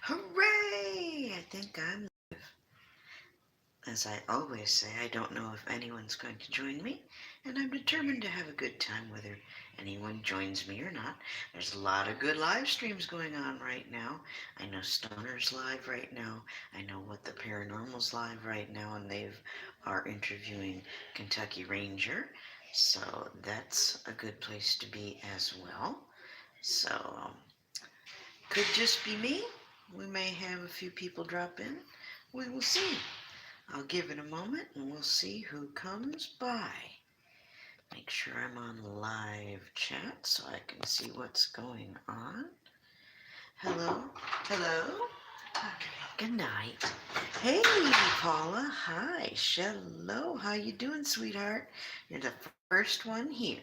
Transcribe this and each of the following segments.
Hooray! I think I'm, as I always say, I don't know if anyone's going to join me, and I'm determined to have a good time whether anyone joins me or not. There's a lot of good live streams going on right now. I know Stoner's live right now. I know What the Paranormal's live right now, and they've are interviewing Kentucky Ranger. So that's a good place to be as well. So could just be me. We may have a few people drop in. We will see. I'll give it a moment and we'll see who comes by. Make sure I'm on live chat so I can see what's going on. Hello? Hello? Good night. Hey, Paula. Hi. Hello. How you doing, sweetheart? You're the first one here.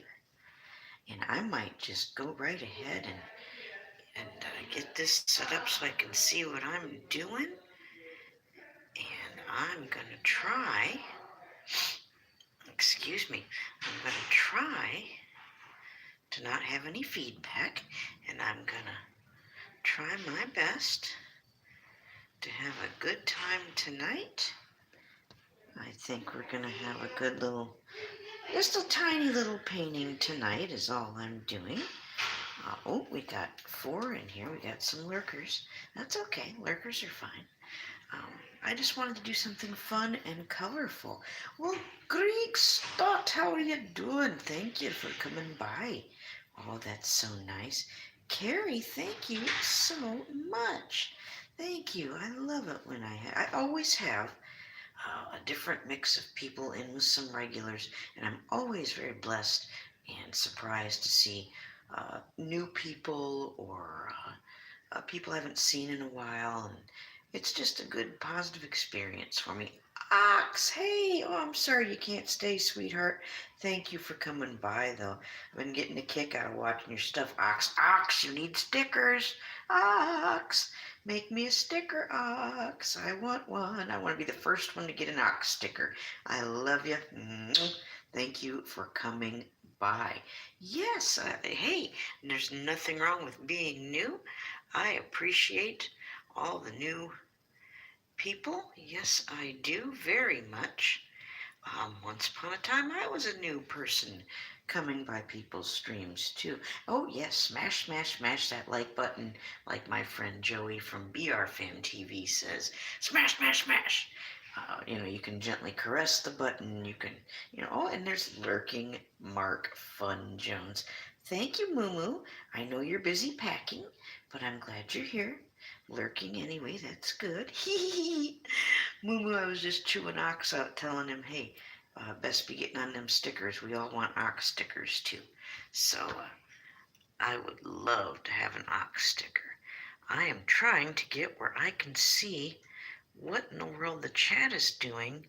And I might just go right ahead and get this set up so I can see what I'm doing. And I'm going to try, excuse me, I'm going to try to not have any feedback. And I'm going to try my best to have a good time tonight. I think we're going to have a good little, just a tiny little painting tonight is all I'm doing. Oh, we got 4 in here. We got some lurkers. That's okay. Lurkers are fine. I just wanted to do something fun and colorful. Well, Greek Stott, how are you doing? Thank you for coming by. Oh, that's so nice. Carrie, thank you so much. Thank you. I love it when I always have a different mix of people in with some regulars, and I'm always very blessed and surprised to see new people or people I haven't seen in a while, and it's just a good positive experience for me. Ox, hey, oh, I'm sorry you can't stay, sweetheart. Thank you for coming by, though. I've been getting a kick out of watching your stuff. Ox, Ox, you need stickers. Ox, make me a sticker, Ox. I want one. I want to be the first one to get an Ox sticker. I love you. Thank you for coming by. Yes, hey, there's nothing wrong with being new. I appreciate all the new people. Yes, I do very much. Once upon a time, I was a new person coming by people's streams too. Oh yes, smash, smash, smash that like button, like my friend Joey from BR Fan TV says. Smash, smash, smash. You can gently caress the button. You can, oh, and there's lurking Mark Fun Jones. Thank you, Moo. I know you're busy packing, but I'm glad you're here. Lurking anyway, that's good. Moo, I was just chewing Ox out, telling him, hey, best be getting on them stickers. We all want Ox stickers too. So I would love to have an Ox sticker. I am trying to get where I can see what in the world the chat is doing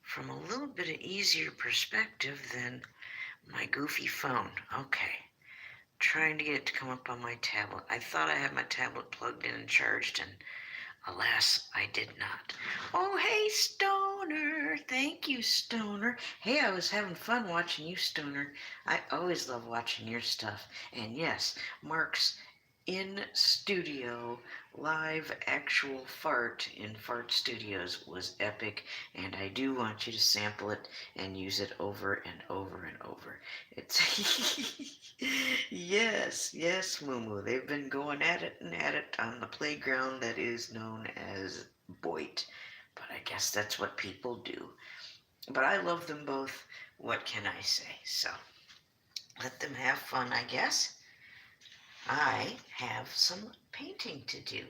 from a little bit of easier perspective than my goofy phone. Okay. Trying to get it to come up on my tablet. I thought I had my tablet plugged in and charged, and alas, I did not. Oh, hey, Stoner. Thank you, Stoner. Hey, I was having fun watching you, Stoner. I always love watching your stuff. And yes, Mark's in studio live actual fart in Fart Studios was epic, and I do want you to sample it and use it over and over and over. It's yes, Moo. They've been going at it and at it on the playground that is known as Boit. But I guess that's what people do. But I love them both. What can I say? So let them have fun, I guess. I have some painting to do.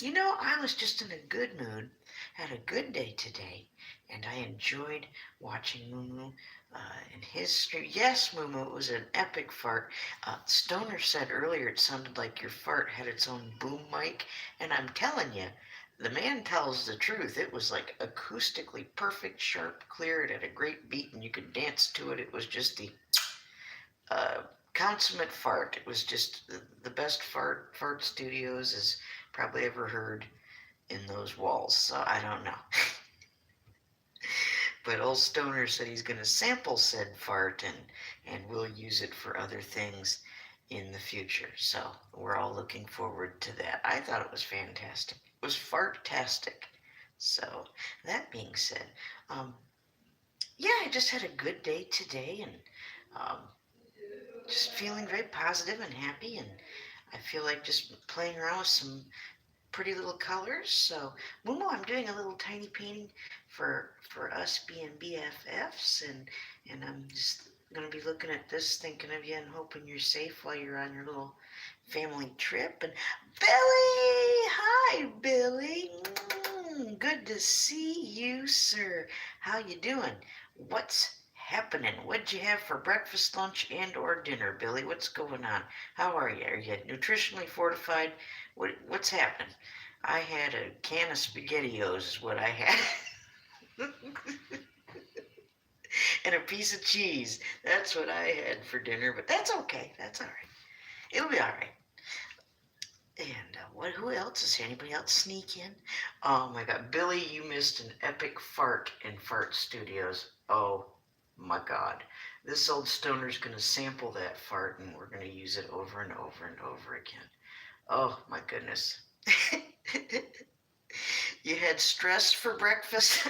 I was just in a good mood, had a good day today, and I enjoyed watching Moo in his stream. Yes, Moo, it was an epic fart. Stoner said earlier it sounded like your fart had its own boom mic, and I'm telling you, the man tells the truth. It was like acoustically perfect, sharp, clear. It had a great beat, and you could dance to it. It was just the uh, consummate fart. It was just the best fart studios has probably ever heard in those walls. So I don't know. But old Stoner said he's going to sample said fart and we'll use it for other things in the future. So we're all looking forward to that. I thought it was fantastic. It was fartastic. So that being said, um, yeah, I just had a good day today and um, just feeling very positive and happy. And I feel like just playing around with some pretty little colors. So, Momo, I'm doing a little tiny painting for us being BFFs, and I'm just gonna be looking at this, thinking of you, and hoping you're safe while you're on your little family trip. And Billy, hi, Billy. Good to see you, sir. How you doing? What's happening? What'd you have for breakfast, lunch, and/or dinner, Billy? What's going on? How are you? Are you nutritionally fortified? What's happening? I had a can of SpaghettiOs, is what I had, and a piece of cheese. That's what I had for dinner, but that's okay. That's all right. It'll be all right. And what? Who else is here? Anybody else sneak in? Oh my God, Billy, you missed an epic fart in Fart Studios. Oh my God, this old stoner's gonna sample that fart, and we're gonna use it over and over and over again. Oh my goodness. You had stress for breakfast?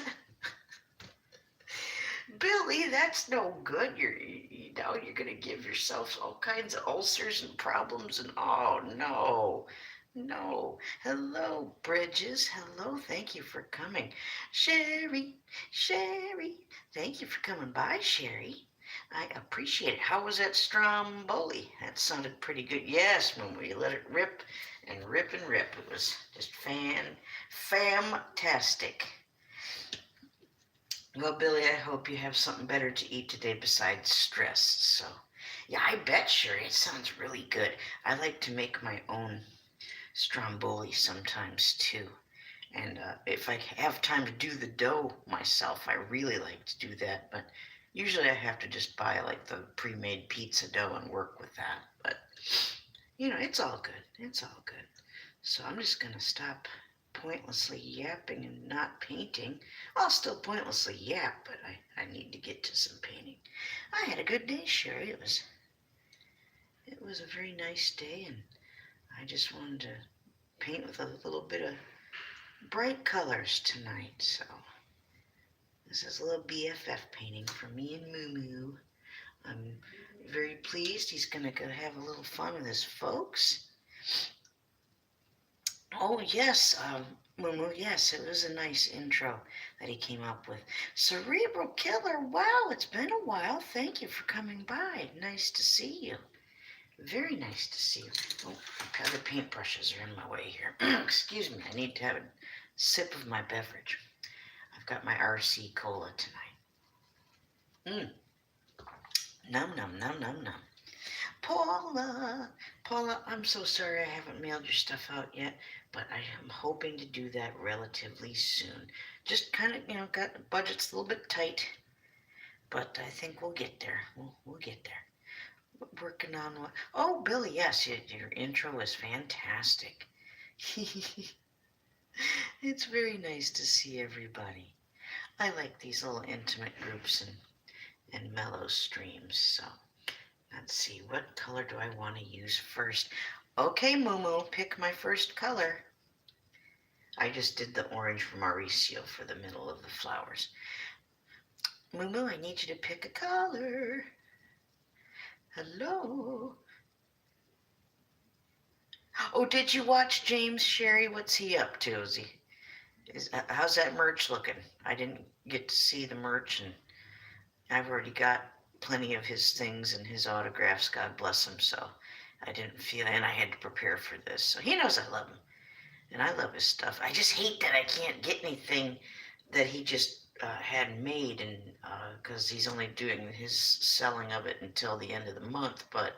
Billy, that's no good. You're gonna give yourself all kinds of ulcers and problems, and oh no. No. Hello, Bridges. Hello. Thank you for coming. Sherry, Sherry. Thank you for coming by, Sherry. I appreciate it. How was that stromboli? That sounded pretty good. Yes, when we let it rip and rip and rip. It was just fantastic. Well, Billy, I hope you have something better to eat today besides stress. So, yeah, I bet, Sherry. It sounds really good. I like to make my own stromboli sometimes too. And if I have time to do the dough myself, I really like to do that. But usually I have to just buy like the pre-made pizza dough and work with that. But it's all good. It's all good. So I'm just gonna stop pointlessly yapping and not painting. I'll still pointlessly yap, but I need to get to some painting. I had a good day, Sherry. It was a very nice day, and I just wanted to paint with a little bit of bright colors tonight. So this is a little BFF painting for me and Moo Moo. I'm very pleased. He's gonna go have a little fun with his folks. Oh yes, Moo Moo. Yes, it was a nice intro that he came up with. Cerebral Killer. Wow, it's been a while. Thank you for coming by. Nice to see you. Very nice to see you. Oh, the paintbrushes are in my way here. Excuse me. I need to have a sip of my beverage. I've got my RC Cola tonight. Num, num, num, num, num. Paula, I'm so sorry I haven't mailed your stuff out yet, but I am hoping to do that relatively soon. Just kind of, got the budget's a little bit tight, but I think we'll get there. We'll get there. Working on what? Oh, Billy, yes, your intro was fantastic. It's very nice to see everybody. I like these little intimate groups and mellow streams. So let's see, what color do I want to use first? Okay, Momo, pick my first color. I just did the orange from Mauricio for the middle of the flowers. Momo, I need you to pick a color. Hello. Oh, did you watch James Sherry? What's he up to? How's that merch looking? I didn't get to see the merch, and I've already got plenty of his things and his autographs, God bless him, so I didn't feel, and I had to prepare for this, so he knows I love him, and I love his stuff. I just hate that I can't get anything that he just had made, and because he's only doing his selling of it until the end of the month, but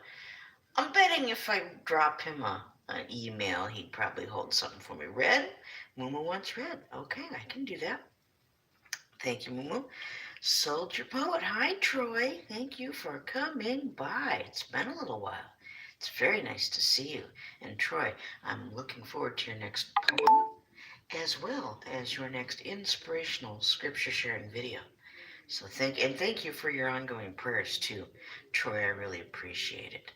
I'm betting if I drop him an email, he'd probably hold something for me. Red? Mumu wants red. Okay, I can do that. Thank you, Mumu. Soldier Poet. Hi, Troy. Thank you for coming by. It's been a little while. It's very nice to see you. And Troy, I'm looking forward to your next poem as well as your next inspirational scripture sharing video. So thank you for your ongoing prayers too, Troy. I really appreciate it.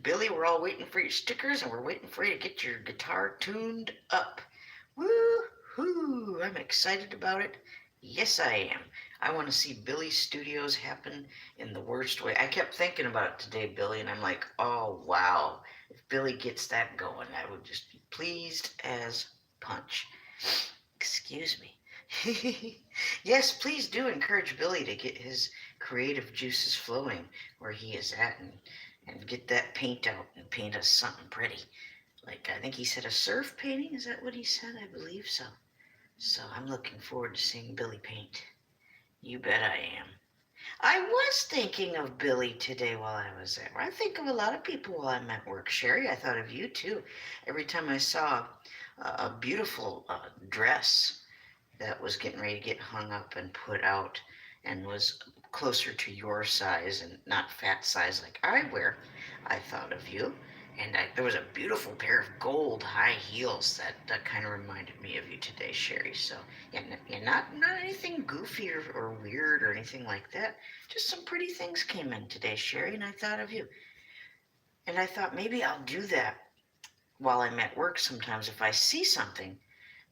Billy, we're all waiting for your stickers, and we're waiting for you to get your guitar tuned up. Woo-hoo! I'm excited about it. Yes, I am. I want to see Billy's studios happen in the worst way. I kept thinking about it today, Billy, and I'm like, oh wow, if Billy gets that going, I would just be pleased as punch. Excuse me. Yes, please do encourage Billy to get his creative juices flowing where he is at, and get that paint out and paint us something pretty. Like, I think he said a surf painting. Is that what he said? I believe so. So I'm looking forward to seeing Billy paint. You bet I am. I was thinking of Billy today while I was there. I think of a lot of people while I'm at work. Sherry, I thought of you too. Every time I saw a beautiful dress that was getting ready to get hung up and put out and was closer to your size and not fat size like I wear, I thought of you. And there was a beautiful pair of gold high heels that kind of reminded me of you today, Sherry. So yeah, not anything goofy or weird or anything like that. Just some pretty things came in today, Sherry, and I thought of you. And I thought maybe I'll do that while I'm at work sometimes if I see something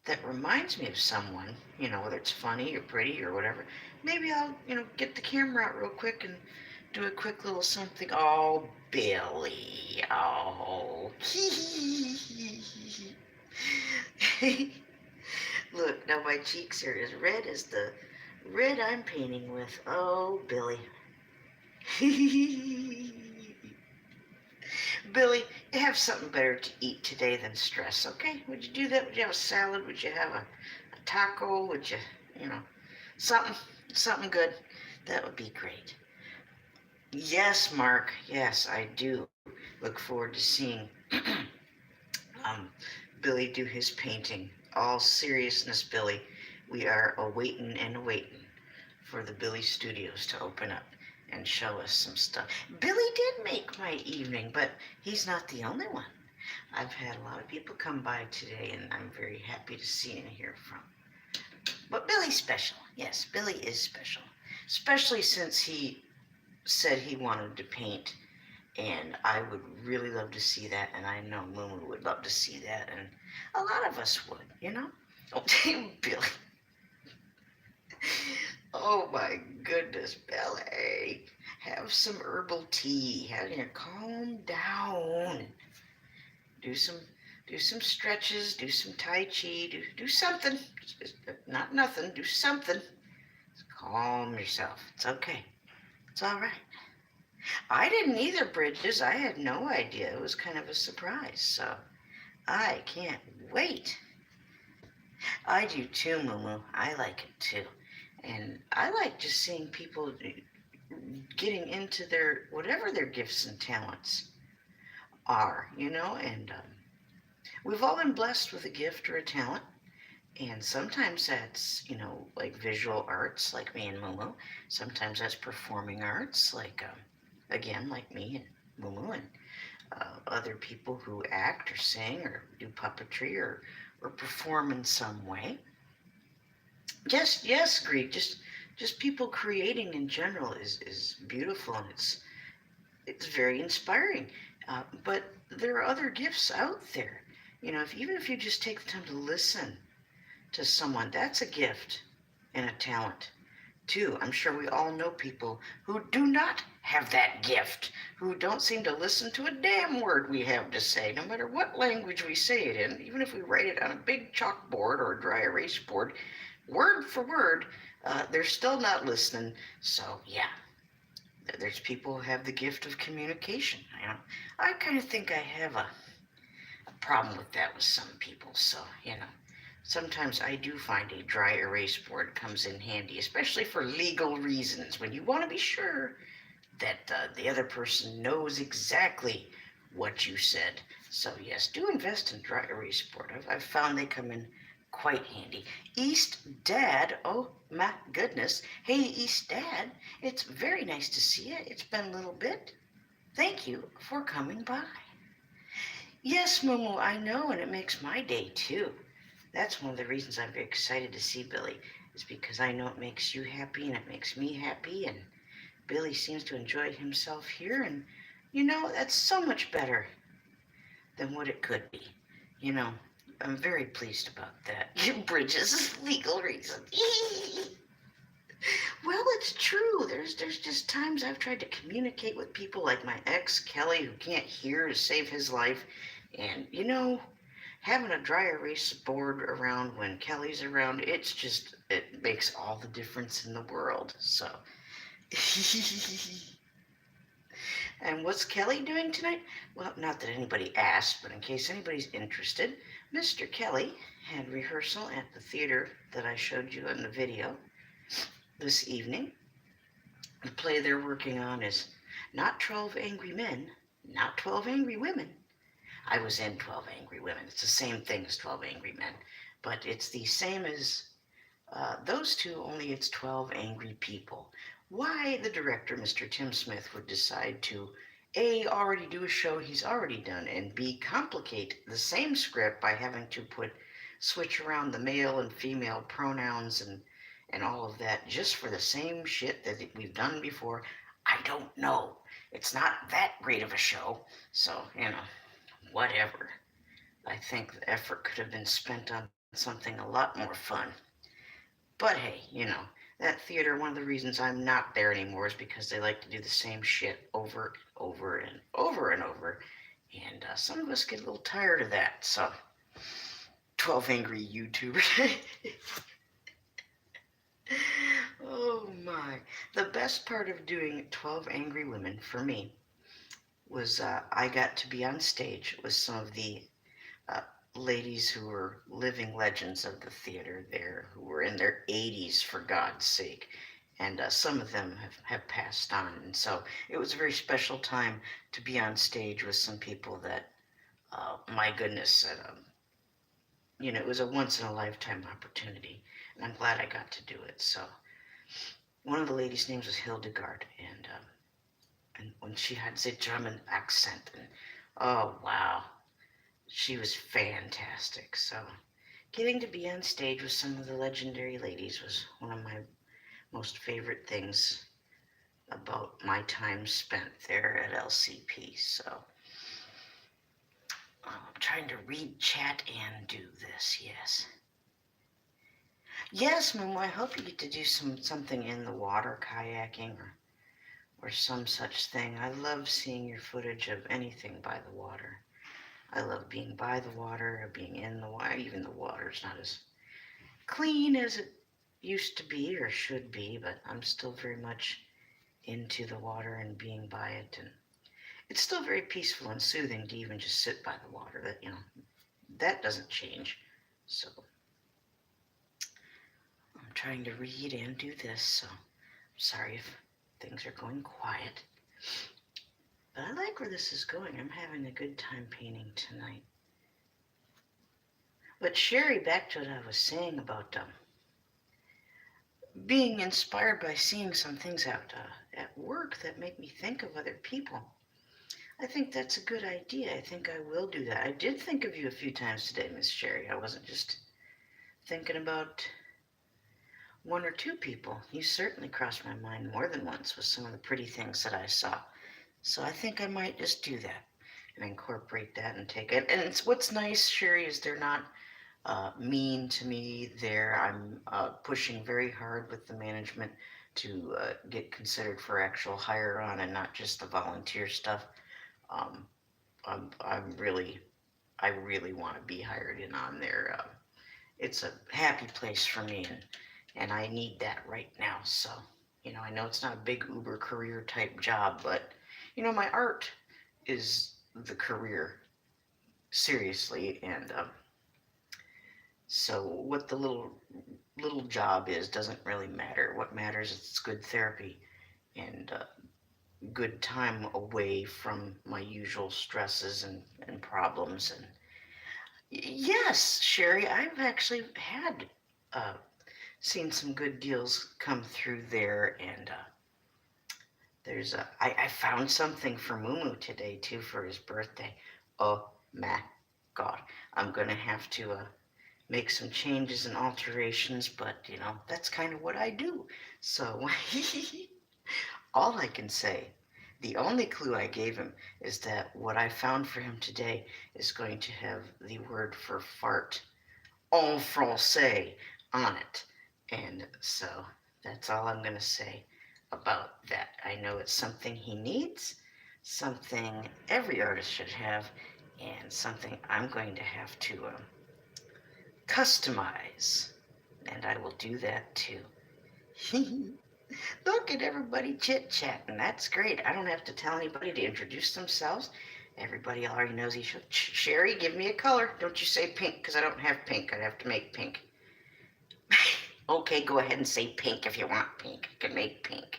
that reminds me of someone, whether it's funny or pretty or whatever, maybe I'll, get the camera out real quick and do a quick little something. Oh, Billy. Oh. Look, now my cheeks are as red as the red I'm painting with. Oh, Billy. Billy, have something better to eat today than stress, okay? Would you do that? Would you have a salad? Would you have a taco? Would you, you know, something, something good? That would be great. Yes, Mark. Yes, I do look forward to seeing um, Billy do his painting. All seriousness, Billy, we are awaiting and awaiting for the Billy Studios to open up and show us some stuff. Billy did make my evening, but he's not the only one. I've had a lot of people come by today, and I'm very happy to see and hear from. But Billy's special. Yes, Billy is special, especially since he said he wanted to paint, and I would really love to see that, and I know Mumu would love to see that, and a lot of us would. Oh, Billy. Oh my goodness, Billy. Have some herbal tea. Calm down. Do some do some stretches, do some tai chi, do something. Not nothing, do something. Calm yourself. It's okay. It's all right. I didn't either, Bridges. I had no idea. It was kind of a surprise. So I can't wait. I do too, Mumu. I like it too. And I like just seeing people getting into their whatever their gifts and talents are, and we've all been blessed with a gift or a talent, and sometimes that's, like visual arts, like me and Mumu. Sometimes that's performing arts, like, again, like me and Mumu, and other people who act or sing or do puppetry or perform in some way. Yes, Greek, just people creating in general is beautiful, and it's very inspiring. But there are other gifts out there. Even if you just take the time to listen to someone, that's a gift and a talent too. I'm sure we all know people who do not have that gift, who don't seem to listen to a damn word we have to say, no matter what language we say it in, even if we write it on a big chalkboard or a dry erase board, word for word, they're still not listening. So, yeah. There's people who have the gift of communication. I kind of think I have a problem with that with some people. So, sometimes I do find a dry erase board comes in handy, especially for legal reasons, when you want to be sure that the other person knows exactly what you said. So yes, do invest in dry erase board. I've found they come in quite handy. East Dad, oh my goodness. Hey, East Dad, it's very nice to see you. It's been a little bit. Thank you for coming by. Yes, Momo, I know, and it makes my day too. That's one of the reasons I'm very excited to see Billy. is because I know it makes you happy and it makes me happy, and Billy seems to enjoy himself here, and that's so much better than what it could be. You know, I'm very pleased about that. Bridges, legal reasons. Well, it's true. There's just times I've tried to communicate with people like my ex Kelly who can't hear to save his life, and having a dry erase board around when Kelly's around, it makes all the difference in the world. So, and what's Kelly doing tonight? Well, not that anybody asked, but in case anybody's interested, Mr. Kelly had rehearsal at the theater that I showed you in the video this evening. The play they're working on is not 12 Angry Men, not 12 Angry Women. I was in 12 Angry Women. It's the same thing as 12 Angry Men, but it's the same as those two, only it's 12 Angry People. Why the director, Mr. Tim Smith, would decide to A, already do a show he's already done, and B, complicate the same script by having to switch around the male and female pronouns and all of that just for the same shit that we've done before, I don't know. It's not that great of a show, so, whatever. I think the effort could have been spent on something a lot more fun. But hey, that theater, one of the reasons I'm not there anymore is because they like to do the same shit over and over and over and over. And some of us get a little tired of that. So, 12 angry YouTubers. Oh my. The best part of doing 12 Angry Women for me was I got to be on stage with some of the uh, ladies who were living legends of the theater there, who were in their 80s, for God's sake. And some of them have passed on. And so it was a very special time to be on stage with some people that, my goodness, it was a once in a lifetime opportunity. And I'm glad I got to do it. So one of the ladies' names was Hildegard. And when she had the German accent, and oh, wow, she was fantastic. So getting to be on stage with some of the legendary ladies was one of my most favorite things about my time spent there at LCP. So I'm trying to read chat and do this, yes. Yes, Momo, I hope you get to do something in the water, kayaking or some such thing. I love seeing your footage of anything by the water. I love being by the water, or being in the water. Even the water's not as clean as it used to be or should be, but I'm still very much into the water and being by it. And it's still very peaceful and soothing to even just sit by the water. That doesn't change. So I'm trying to read and do this, so I'm sorry if things are going quiet. But I like where this is going. I'm having a good time painting tonight. But Sherry, back to what I was saying about being inspired by seeing some things out at work that make me think of other people. I think that's a good idea. I think I will do that. I did think of you a few times today, Miss Sherry. I wasn't just thinking about one or two people. You certainly crossed my mind more than once with some of the pretty things that I saw. So I think I might just do that and incorporate that and take it. And what's nice, Sherry, is they're not mean to me there. I'm pushing very hard with the management to get considered for actual hire on and not just the volunteer stuff. Um, I really want to be hired in on there. It's a happy place for me, and I need that right now. So, I know it's not a big Uber career type job, but my art is the career, seriously, and so what the little job is doesn't really matter. What matters is it's good therapy and good time away from my usual stresses and problems. And yes, Sherry, I've actually had seen some good deals come through there, and I found something for Mumu today too for his birthday. Oh my God, I'm gonna have to make some changes and alterations, but that's kind of what I do. So all I can say, the only clue I gave him is that what I found for him today is going to have the word for fart en français on it. And so that's all I'm going to say about that. I know it's something he needs, something every artist should have, and something I'm going to have to customize. And I will do that too. Look at everybody chit-chatting. That's great. I don't have to tell anybody to introduce themselves. Everybody already knows each other. Sherry, give me a color. Don't you say pink, because I don't have pink. I'd have to make pink. Okay, go ahead and say pink if you want pink. You can make pink.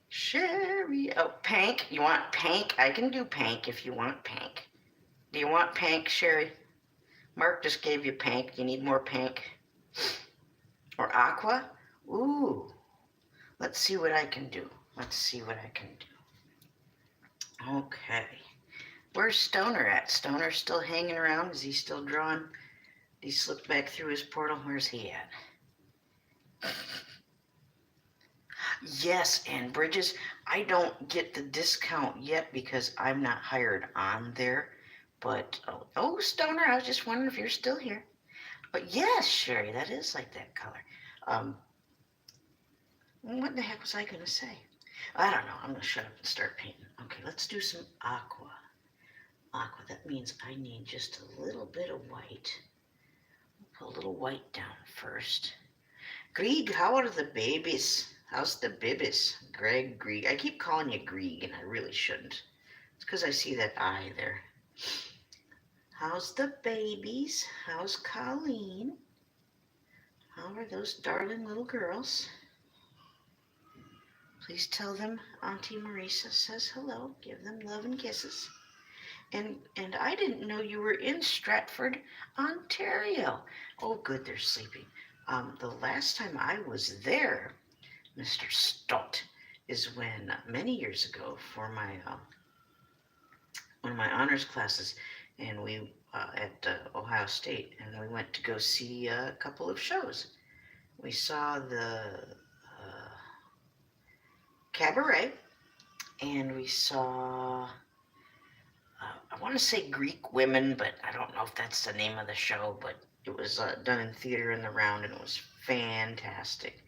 Sherry, oh, pink. You want pink? I can do pink if you want pink. Do you want pink, Sherry? Mark just gave you pink. You need more pink? Or aqua? Ooh. Let's see what I can do. Let's see what I can do. Okay. Where's Stoner at? Stoner still hanging around? Is he still drawing? He slipped back through his portal. Where's he at? Yes, and Bridges, I don't get the discount yet because I'm not hired on there. But, oh, Stoner, I was just wondering if you're still here. But yes, Sherry, that is like that color. What the heck was I going to say? I don't know. I'm going to shut up and start painting. Okay, let's do some aqua. Aqua, that means I need just a little bit of white. Put a little white down first. Grieg, how are the babies? How's the bibis? Grieg. I keep calling you Grieg, and I really shouldn't. It's because I see that eye there. How's the babies? How's Colleen? How are those darling little girls? Please tell them Auntie Marisa says hello. Give them love and kisses. And I didn't know you were in Stratford, Ontario. Oh, good, they're sleeping. The last time I was there, Mr. Stott, is when many years ago for my one of my honors classes, and we at Ohio State, and we went to go see a couple of shows. We saw the Cabaret, and we saw I want to say Greek Women, but I don't know if that's the name of the show, but it was done in theater in the round, and it was fantastic.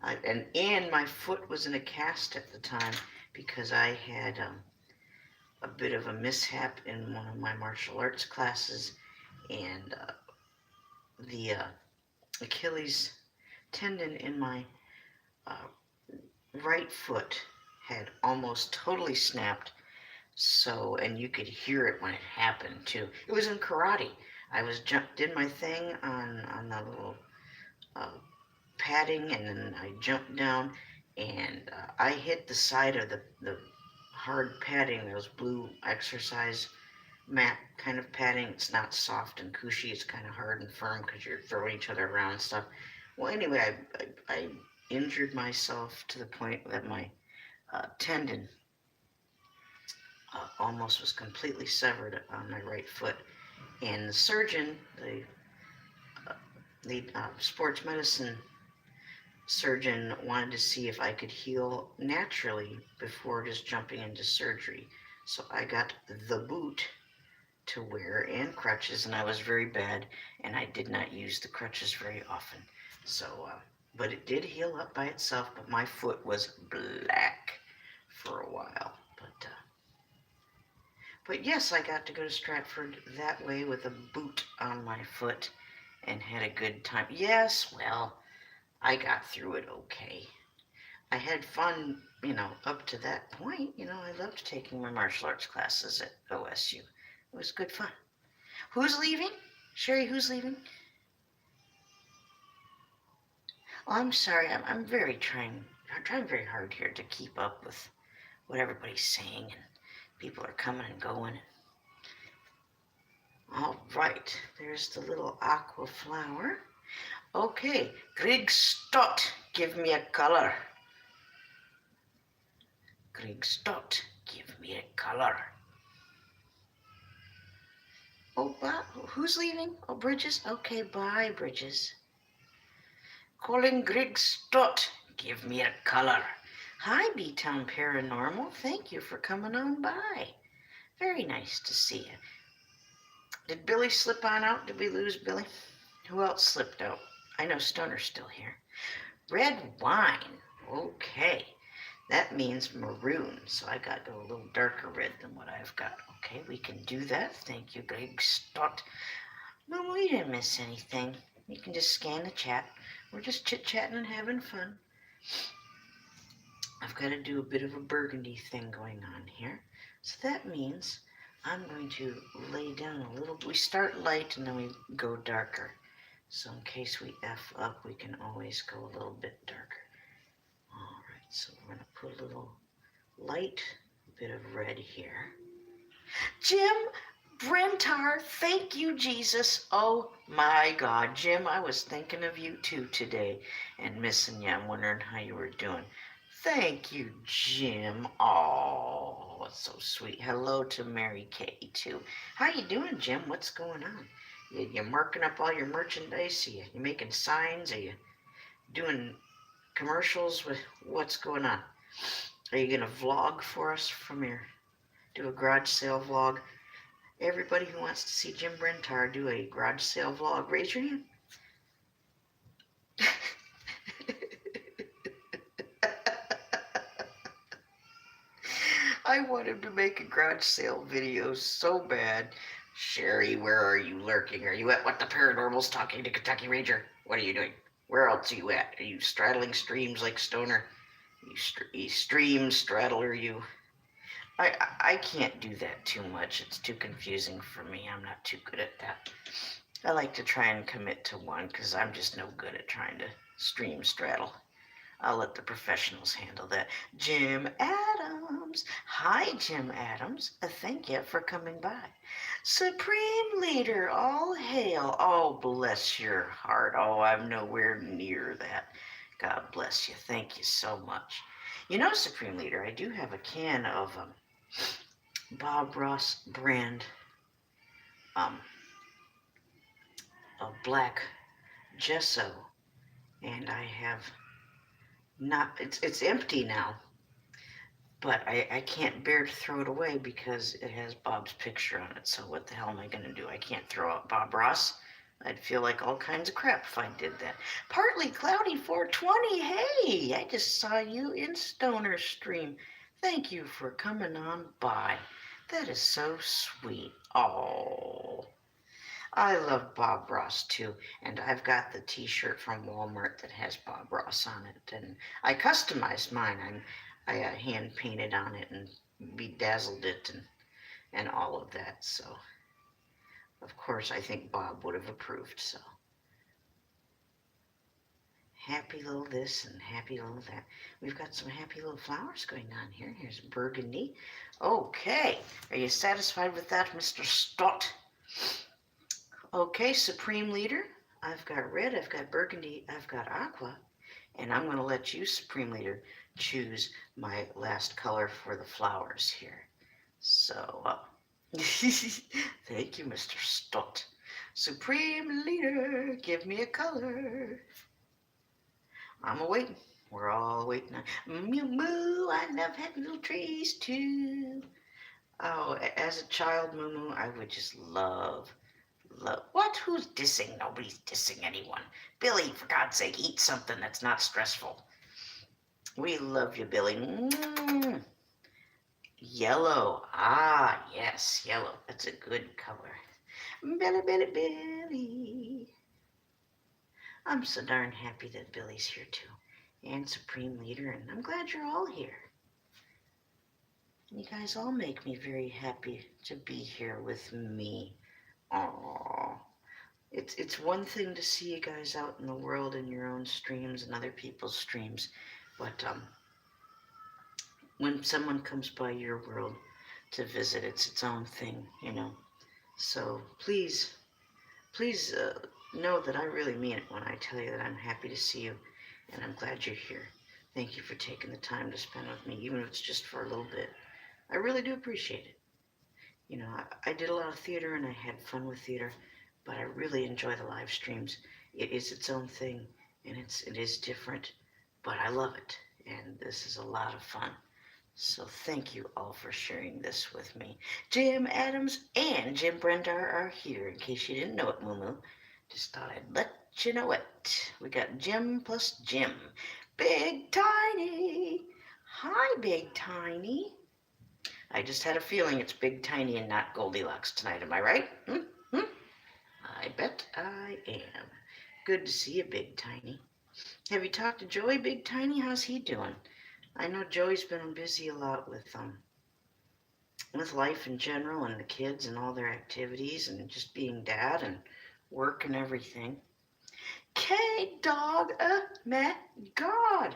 And my foot was in a cast at the time because I had a bit of a mishap in one of my martial arts classes, and the Achilles tendon in my right foot had almost totally snapped. So, and you could hear it when it happened too. It was in karate. I did my thing on the little padding, and then I jumped down, and I hit the side of the hard padding, those blue exercise mat kind of padding. It's not soft and cushy. It's kind of hard and firm because you're throwing each other around and stuff. Well, anyway, I injured myself to the point that my tendon almost was completely severed on my right foot. And the surgeon, the sports medicine surgeon, wanted to see if I could heal naturally before just jumping into surgery. So I got the boot to wear and crutches, and I was very bad, and I did not use the crutches very often. So, but it did heal up by itself, but my foot was black for a while. But yes, I got to go to Stratford that way with a boot on my foot and had a good time. Yes, well, I got through it okay. I had fun, up to that point. I loved taking my martial arts classes at OSU. It was good fun. Who's leaving? Sherry, who's leaving? Oh, I'm sorry. I'm trying very hard here to keep up with what everybody's saying, and people are coming and going. All right, there's the little aqua flower. Okay, Greg Stott, give me a color. Greg Stott, give me a color. Oh, who's leaving? Oh, Bridges? Okay, bye, Bridges. Calling Greg Stott. Give me a color. Hi, B-Town Paranormal. Thank you for coming on by. Very nice to see you. Did Billy slip on out? Did we lose Billy? Who else slipped out? I know Stoner's still here. Red wine. Okay. That means maroon, so I got to go a little darker red than what I've got. Okay, we can do that. Thank you, Greg Stott. Well, we didn't miss anything. You can just scan the chat. We're just chit-chatting and having fun. I've got to do a bit of a burgundy thing going on here. So that means I'm going to lay down a little. We start light and then we go darker. So in case we F up, we can always go a little bit darker. All right, so we're going to put a little light, bit of red here. Jim Brentar, thank you, Jesus. Oh my God, Jim, I was thinking of you too today and missing you. I'm wondering how you were doing. Thank you, Jim. Oh, it's so sweet. Hello to Mary Kay too. How you doing, Jim? What's going on? You marking up all your merchandise? You making signs? Are you doing commercials? With what's going on? Are you gonna vlog for us from your do a garage sale vlog? Everybody who wants to see Jim Brentar do a garage sale vlog, raise your hand. I wanted to make a garage sale video so bad. Sherry, where are you lurking? Are you at What the Paranormal's Talking to Kentucky Ranger? What are you doing? Where else are you at? Are you straddling streams like Stoner? You stream straddler, you. I can't do that too much. It's too confusing for me. I'm not too good at that. I like to try and commit to one because I'm just no good at trying to stream straddle. I'll let the professionals handle that. Jim Adams. Hi, Jim Adams. Thank you for coming by. Supreme Leader, all hail. Oh, bless your heart. Oh, I'm nowhere near that. God bless you. Thank you so much. You know, Supreme Leader, I do have a can of Bob Ross brand of black gesso, and I have not, it's empty now, but I can't bear to throw it away because it has Bob's picture on it. So what the hell am I going to do? I can't throw out Bob Ross. I'd feel like all kinds of crap if I did that. Partly Cloudy 420. Hey, I just saw you in Stoner Stream. Thank you for coming on by. That is so sweet. Oh, I love Bob Ross too, and I've got the t-shirt from Walmart that has Bob Ross on it, and I customized mine. I hand painted on it and bedazzled it and all of that, so of course I think Bob would have approved. So happy little this and happy little that. We've got some happy little flowers going on here. Here's burgundy. Okay, are you satisfied with that, Mr. Stott? Okay, Supreme Leader, I've got red, I've got burgundy, I've got aqua, and I'm going to let you, Supreme Leader, choose my last color for the flowers here. So, thank you, Mr. Stott. Supreme Leader, give me a color. I'm a-waiting. We're all waiting. Moo moo, I love happy little trees too. Oh, as a child, Moo Moo, I would just love. What? Who's dissing? Nobody's dissing anyone. Billy, for God's sake, eat something that's not stressful. We love you, Billy. Yellow. Ah, yes, yellow. That's a good color. Billy, Billy, Billy. I'm so darn happy that Billy's here too. And Supreme Leader, and I'm glad you're all here. You guys all make me very happy to be here with me. Aww. It's one thing to see you guys out in the world in your own streams and other people's streams, but when someone comes by your world to visit, it's its own thing, you know. So please know that I really mean it when I tell you that I'm happy to see you, and I'm glad you're here. Thank you for taking the time to spend with me, even if it's just for a little bit. I really do appreciate it. You know, I did a lot of theater and I had fun with theater, but I really enjoy the live streams. It is its own thing, and it is different, but I love it, and this is a lot of fun. So thank you all for sharing this with me. Jim Adams and Jim Brendar are here, in case you didn't know it, Moo Moo. Just thought I'd let you know it. We got Jim plus Jim. Big Tiny. Hi, Big Tiny. I just had a feeling it's Big Tiny and not Goldilocks tonight. Am I right? Hmm? I bet I am. Good to see you, Big Tiny. Have you talked to Joey, Big Tiny? How's he doing? I know Joey's been busy a lot with life in general and the kids and all their activities and just being dad and work and everything. K-Dog, my God.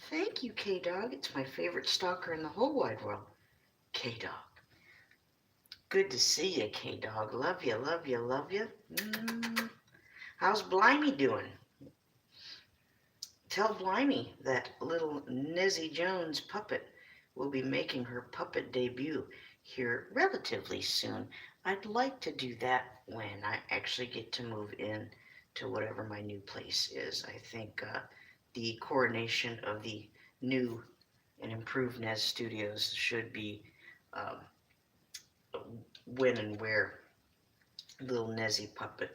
Thank you, K-Dog. It's my favorite stalker in the whole wide world. K-Dog. Good to see you, K-Dog. Love you, love you, love you. How's Blimey doing? Tell Blimey that little NEZ Jones puppet will be making her puppet debut here relatively soon. I'd like to do that when I actually get to move in to whatever my new place is. I think the coronation of the new and improved NEZ Studios should be um, when and where little Nezzy puppet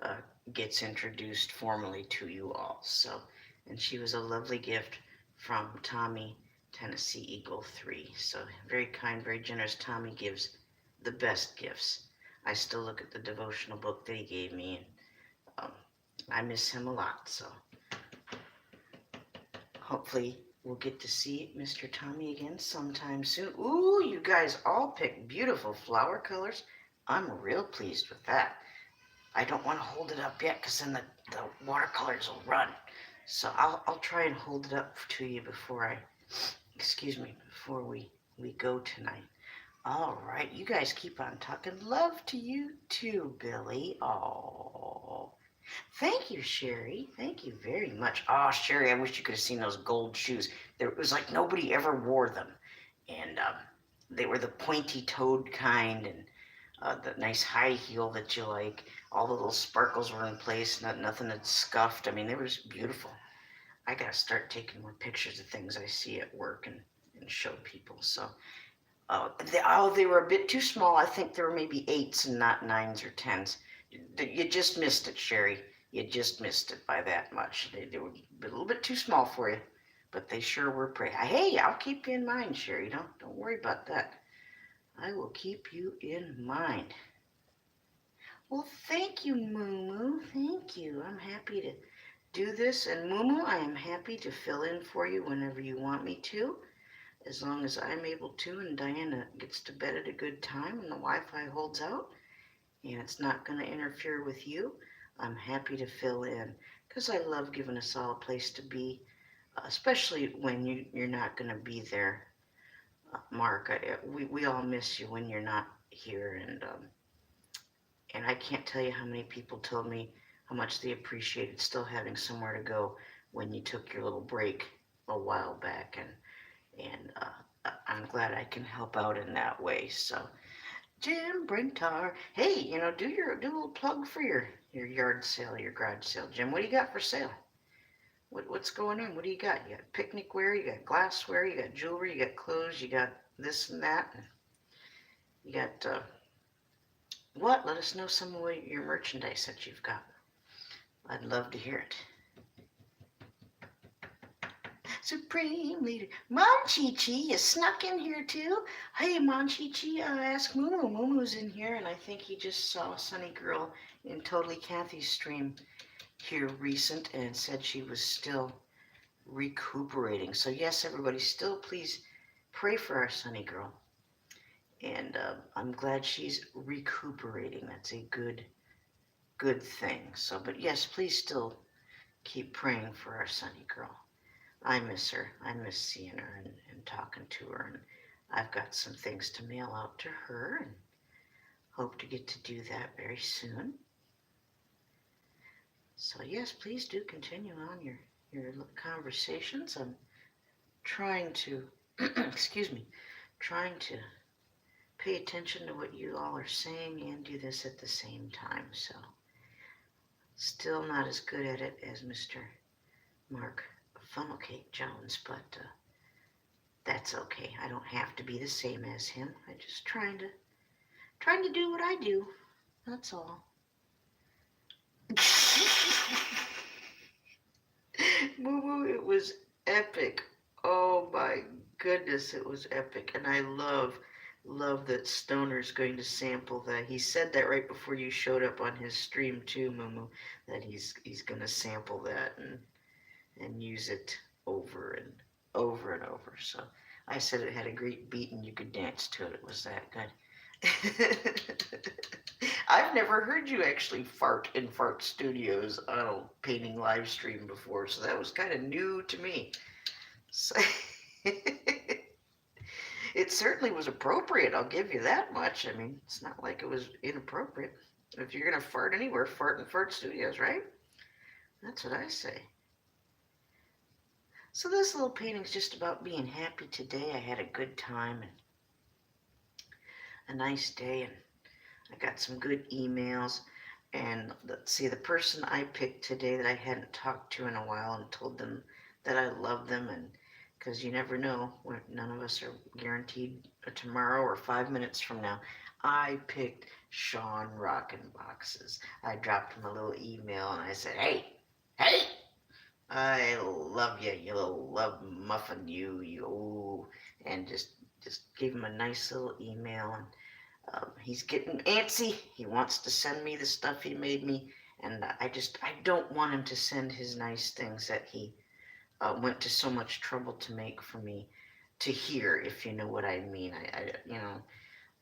uh, gets introduced formally to you all. So, and she was a lovely gift from Tommy, Tennessee Eagle 3. So very kind, very generous. Tommy gives the best gifts. I still look at the devotional book that he gave me, and I miss him a lot. So hopefully we'll get to see Mr. Tommy again sometime soon. Ooh, you guys all picked beautiful flower colors. I'm real pleased with that. I don't want to hold it up yet because then the watercolors will run. So I'll try and hold it up to you before before we go tonight. All right, you guys keep on talking. Love to you too, Billy. Oh, thank you, Sherry. Thank you very much. Oh, Sherry, I wish you could have seen those gold shoes. It was like nobody ever wore them. And they were the pointy-toed kind, and the nice high heel that you like. All the little sparkles were in place, nothing had scuffed. I mean, they were just beautiful. I gotta start taking more pictures of things I see at work and show people. So, they were a bit too small. I think there were maybe 8s and not 9s or 10s. You just missed it, Sherry. You just missed it by that much. They were a little bit too small for you, but they sure were pretty. Hey, I'll keep you in mind, Sherry. Don't worry about that. I will keep you in mind. Well, thank you, Moo Moo. Thank you. I'm happy to do this. And Moo Moo, I am happy to fill in for you whenever you want me to, as long as I'm able to and Diana gets to bed at a good time and the Wi-Fi holds out and it's not going to interfere with you. I'm happy to fill in because I love giving us all a place to be, especially when you're not going to be there. Mark, we all miss you when you're not here, and I can't tell you how many people told me how much they appreciated still having somewhere to go when you took your little break a while back, and I'm glad I can help out in that way. So, Jim Brintar, hey, do a little plug for your yard sale, your garage sale. Jim, what do you got for sale? What's going on? What do you got? You got picnic wear, you got glassware, you got jewelry, you got clothes, you got this and that. You got what? Let us know some of your merchandise that you've got. I'd love to hear it. Supreme Leader. Chi, you snuck in here too? Hey, Chi, ask Moo. Moo's in here, and I think he just saw Sunny Girl in Totally Kathy's stream here recent and said she was still recuperating. So yes, everybody, still please pray for our Sunny Girl. And I'm glad she's recuperating. That's a good thing. So, but yes, please still keep praying for our Sunny Girl. I miss her. I miss seeing her and talking to her. And I've got some things to mail out to her and hope to get to do that very soon. So yes, please do continue on your conversations. I'm trying to, excuse me, trying to pay attention to what you all are saying and do this at the same time. So, still not as good at it as Mr. Mark Funnelcake Jones, but that's okay. I don't have to be the same as him. I'm just trying to do what I do. That's all. Moo Moo, it was epic. Oh my goodness, it was epic. And I love that Stoner's going to sample that. He said that right before you showed up on his stream too, Moo Moo, that he's going to sample that and use it over and over and over. So I said it had a great beat and you could dance to it. It was that good. I've never heard you actually fart in Fart Studios on a painting live stream before, so that was kind of new to me. So it certainly was appropriate, I'll give you that much. I mean, it's not like it was inappropriate. If you're going to fart anywhere, fart in Fart Studios, right? That's what I say. So this little painting's just about being happy today. I had a good time and a nice day, and I got some good emails. And let's see, the person I picked today that I hadn't talked to in a while and told them that I love them, and because you never know, none of us are guaranteed a tomorrow or 5 minutes from now. I picked Sean Rockenboxes. I dropped him a little email and I said, hey, I love you, you little love muffin, you, and just gave him a nice little email. And he's getting antsy. He wants to send me the stuff he made me, and I don't want him to send his nice things that he went to so much trouble to make for me to hear, if you know what I mean.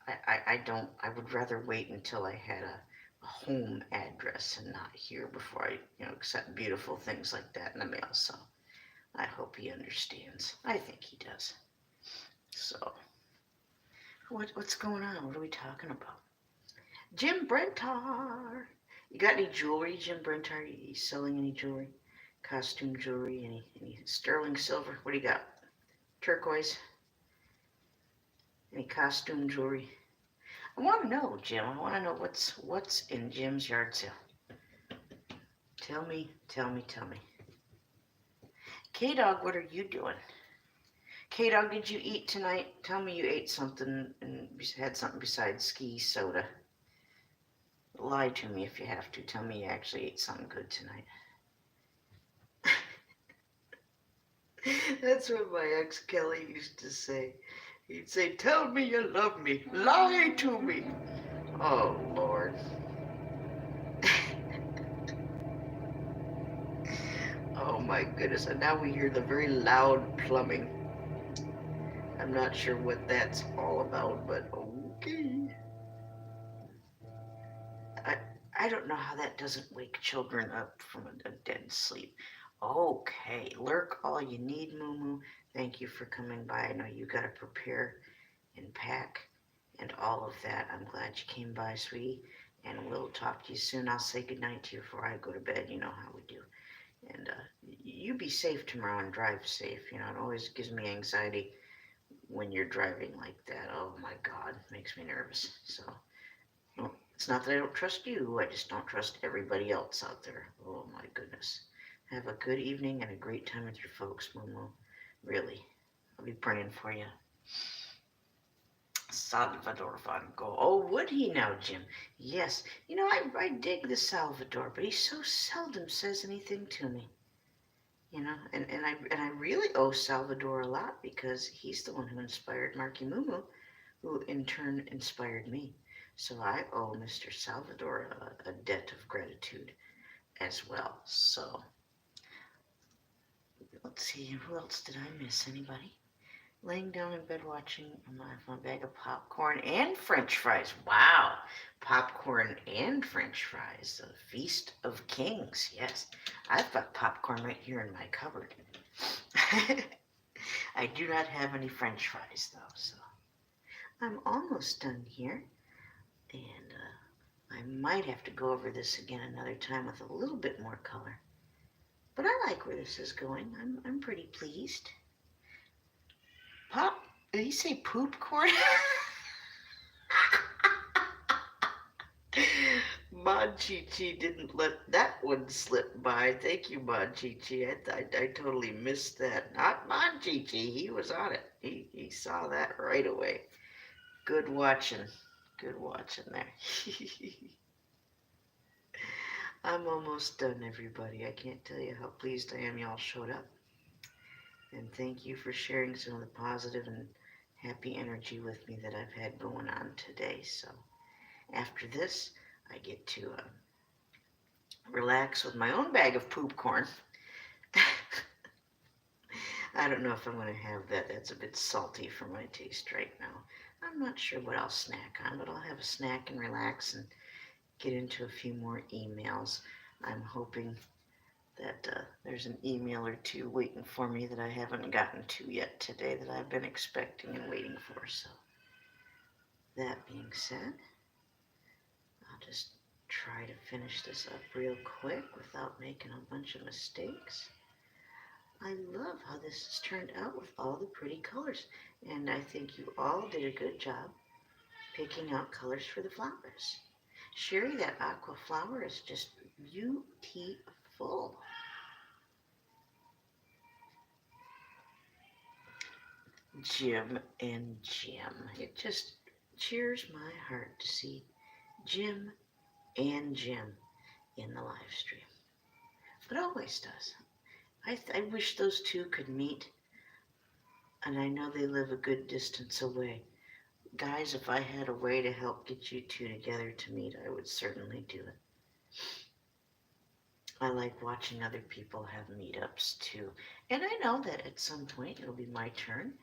I would rather wait until I had a home address and not here before I, accept beautiful things like that in the mail. So I hope he understands. I think he does. So what's going on? What are we talking about? Jim Brentar. You got any jewelry, Jim Brentar? You selling any jewelry? Costume jewelry? Any sterling silver? What do you got? Turquoise? Any costume jewelry? I want to know, Jim. I want to know what's in Jim's yard sale. Tell me. K-Dog, what are you doing? K-Dog, did you eat tonight? Tell me you ate something and had something besides ski soda. Lie to me if you have to. Tell me you actually ate something good tonight. That's what my ex Kelly used to say. He'd say, tell me you love me. Lie to me. Oh, Lord. Oh, my goodness. And now we hear the very loud plumbing. I'm not sure what that's all about, but okay. I don't know how that doesn't wake children up from a dead sleep. Okay, lurk all you need, Moo Moo. Thank you for coming by. I know you got to prepare and pack and all of that. I'm glad you came by, sweetie, and we'll talk to you soon. I'll say goodnight to you before I go to bed. You know how we do. And you be safe tomorrow and drive safe. It always gives me anxiety when you're driving like that. Oh my God, it makes me nervous. So, well, it's not that I don't trust you. I just don't trust everybody else out there. Oh my goodness. Have a good evening and a great time with your folks, Momo. Really. I'll be praying for you. Salvador Van Gogh. Oh, would he now, Jim? Yes. I dig the Salvador, but he so seldom says anything to me. And I really owe Salvador a lot because he's the one who inspired Marky Moo, who in turn inspired me. So I owe Mr. Salvador a debt of gratitude as well. So let's see, who else did I miss? Anybody? Laying down in bed watching my bag of popcorn and French fries. Wow, popcorn and French fries. A feast of kings. Yes, I've got popcorn right here in my cupboard. I do not have any French fries though, so I'm almost done here. And I might have to go over this again another time with a little bit more color. But I like where this is going. I'm pretty pleased. Did he say poop corn? Mon Chi Chi didn't let that one slip by. Thank you, Mon Chi Chi. I totally missed that. Not Mon Chi Chi. He was on it. He saw that right away. Good watching. Good watching there. I'm almost done, everybody. I can't tell you how pleased I am y'all showed up. And thank you for sharing some of the positive and happy energy with me that I've had going on today. So after this, I get to relax with my own bag of poop corn. I don't know if I'm going to have that. That's a bit salty for my taste right now. I'm not sure what I'll snack on, but I'll have a snack and relax and get into a few more emails. I'm hoping that there's an email or two waiting for me that I haven't gotten to yet today that I've been expecting and waiting for. So that being said, I'll just try to finish this up real quick without making a bunch of mistakes. I love how this has turned out with all the pretty colors, and I think you all did a good job picking out colors for the flowers. Sherry, that aqua flower is just beautiful. Jim and Jim. It just cheers my heart to see Jim and Jim in the live stream. It always does. I wish those two could meet, and I know they live a good distance away. Guys, if I had a way to help get you two together to meet, I would certainly do it. I like watching other people have meetups too. And I know that at some point it'll be my turn,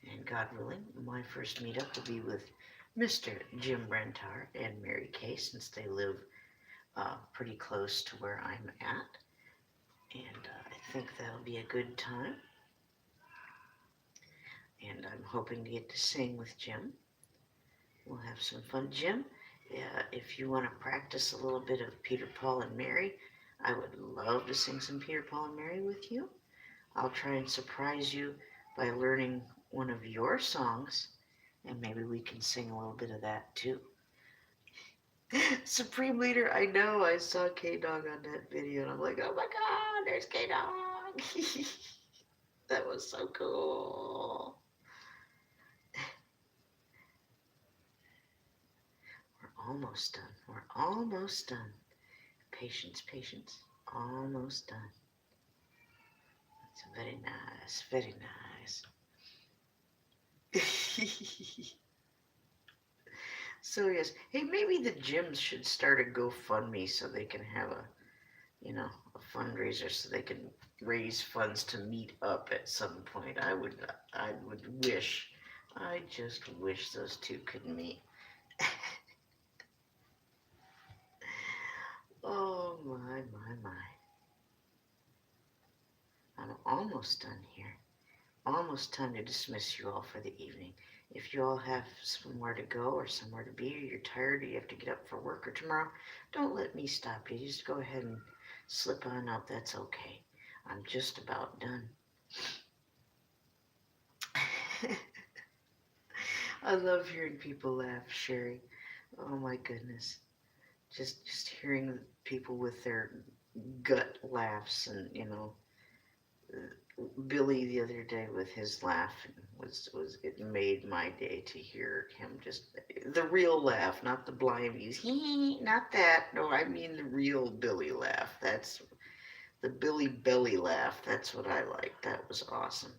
and God willing, my first meetup will be with Mr. Jim Brentar and Mary Kay, since they live pretty close to where I'm at. And I think that'll be a good time. And I'm hoping to get to sing with Jim. We'll have some fun. Jim, if you want to practice a little bit of Peter, Paul, and Mary, I would love to sing some Peter, Paul, and Mary with you. I'll try and surprise you by learning one of your songs, and maybe we can sing a little bit of that too. Supreme Leader, I know, I saw K-Dog on that video, and I'm like, oh my god, there's K-Dog! That was so cool. We're almost done. We're almost done. Patience, patience. Almost done. It's very nice, very nice. So yes, hey, maybe the gyms should start a GoFundMe so they can have a fundraiser so they can raise funds to meet up at some point. I would wish, I just wish those two could meet. Oh my, my. I'm almost done here. Almost time to dismiss you all for the evening. If you all have somewhere to go or somewhere to be, or you're tired, or you have to get up for work or tomorrow, don't let me stop you. Just go ahead and slip on out. That's okay. I'm just about done. I love hearing people laugh, Sherry. Oh my goodness. Just hearing people with their gut laughs, and Billy the other day with his laugh was it made my day to hear him, just the real laugh, not the blimey's, not that. No, I mean the real Billy laugh. That's the Billy belly laugh. That's what I like. That was awesome.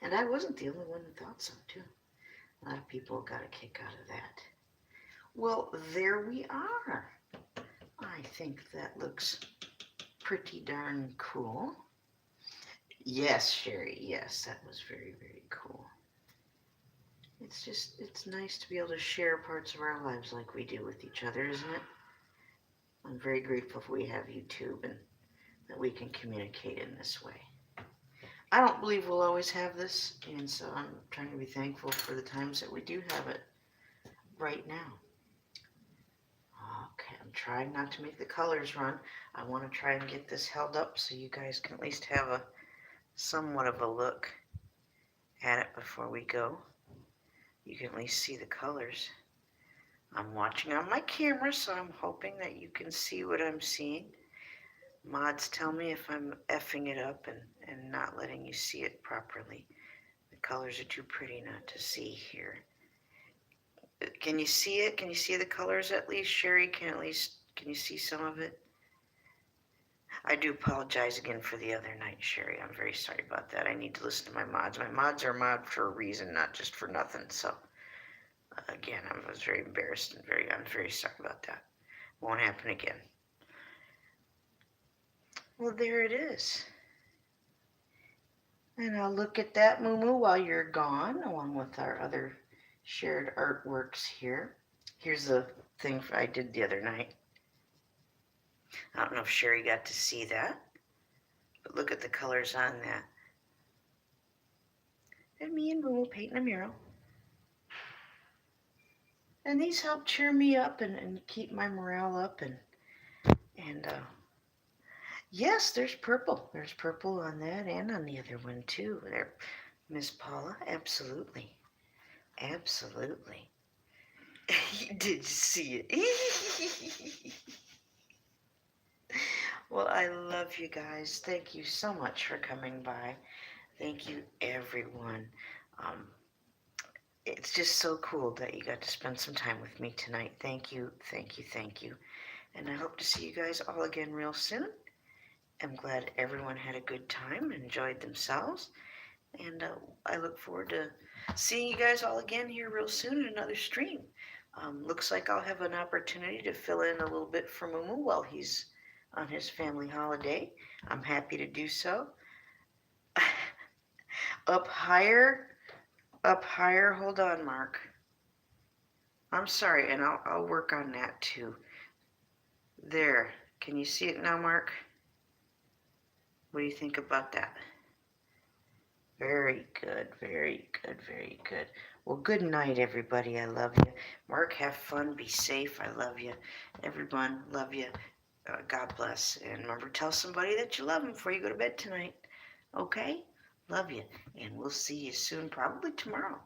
And I wasn't the only one who thought so too. A lot of people got a kick out of that. Well, there we are. I think that looks pretty darn cool. Yes, Sherry, yes, that was very, very cool. It's nice to be able to share parts of our lives like we do with each other, isn't it? I'm very grateful we have YouTube and that we can communicate in this way. I don't believe we'll always have this, and so I'm trying to be thankful for the times that we do have it right now. Okay, I'm trying not to make the colors run. I want to try and get this held up so you guys can at least have a somewhat of a look at it before we go. You can at least see the colors. I'm watching on my camera, so I'm hoping that you can see what I'm seeing. Mods, tell me if I'm effing it up and not letting you see it properly. The colors are too pretty not to see here. Can you see it? Can you see the colors at least? Sherry, can you see some of it? I do apologize again for the other night, Sherry. I'm very sorry about that. I need to listen to my mods. My mods are mod for a reason, not just for nothing. So again, I was very embarrassed and I'm very sorry about that. Won't happen again. Well, there it is. And I'll look at that, Moo Moo, while you're gone, along with our other shared artworks here. Here's the thing I did the other night. I don't know if Sherry got to see that, but look at the colors on that. And me and Moo Moo painting a mural. And these help cheer me up and keep my morale up. And yes, there's purple. There's purple on that and on the other one too. There, Miss Paula, absolutely. Absolutely. Did you see it? Well, I love you guys. Thank you so much for coming by. Thank you, everyone. It's just so cool that you got to spend some time with me tonight. Thank you, thank you, thank you. And I hope to see you guys all again real soon. I'm glad everyone had a good time, enjoyed themselves. And I look forward to seeing you guys all again here real soon in another stream. Looks like I'll have an opportunity to fill in a little bit for Mumu while he's on his family holiday. I'm happy to do so. Up higher, hold on, Mark. I'm sorry, and I'll work on that too. There, can you see it now, Mark? What do you think about that? Very good, very good, very good. Well, good night, everybody. I love you. Mark, have fun. Be safe. I love you. Everyone, love you. God bless. And remember, tell somebody that you love them before you go to bed tonight. Okay? Love you. And we'll see you soon, probably tomorrow.